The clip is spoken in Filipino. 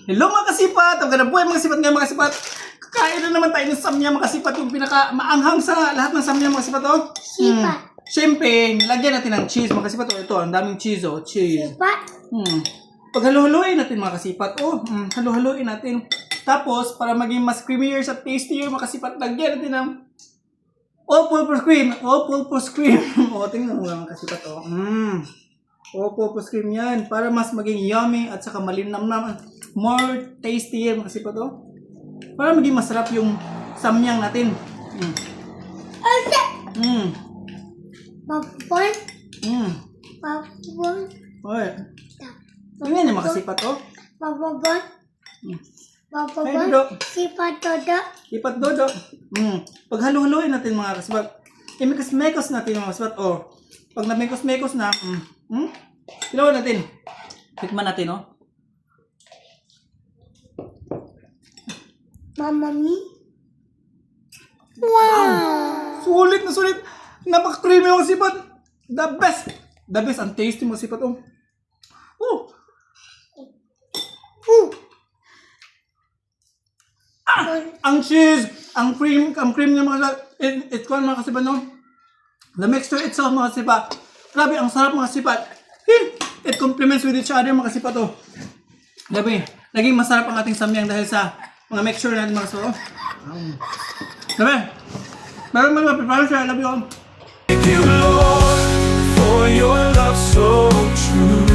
Hello mga kasipat! Ang ganda po mga kasipat ngayon mga kasipat. Kakain na naman tayo ng samyang mga kasipat. Yung pinaka maanghang sa lahat ng samyang mga kasipat. Oh. Sipat. Siyempre, lagyan natin ng cheese mga kasipat. Oh, ito, ang daming cheese. Oh, cheese. Sipat. Paghaluhaluin natin mga kasipat. Oh, haluhaluin natin. Tapos, para maging mas creamier at tastier mga kasipat, lagyan natin ng all-purpose cream. All-purpose cream. Oh, tingnan mo mga kasipat. Oh. All-purpose cream yan. Para mas maging yummy at saka malinamnam. More tastier mga kasipat. Oh. Para maging masarap yung samyang natin. Popcorn. Popcorn. Okay. Tingnan yung mga kasipat. Oh. Popcorn. Ay, Popcorn. Dodo. Sipat todo. Ipat dodo. Paghalu-haluin natin mga kasipat. Imekos-mekos natin mga kasipat. Oh. Pag na-mekos-mekos na, ilawan natin. Tikman natin, oh. Mamami. Sulit na sulit. Napaka-creamy mga kasipat. The best. The best. Ang tasty mga kasipat, oh. Ang cheese, ang cream niya mga kasipat. It's one mga kasipat, no? The mixture itself mga kasipat. Grabe, ang sarap mga kasipat. It complements with each other mga kasipat, oh. Grabe, naging masarap ang ating samyang dahil sa mga mixture natin mga kasipat, oh. Grabe, meron mga prepare siya. I love you all. Thank you, Lord, for your love so true.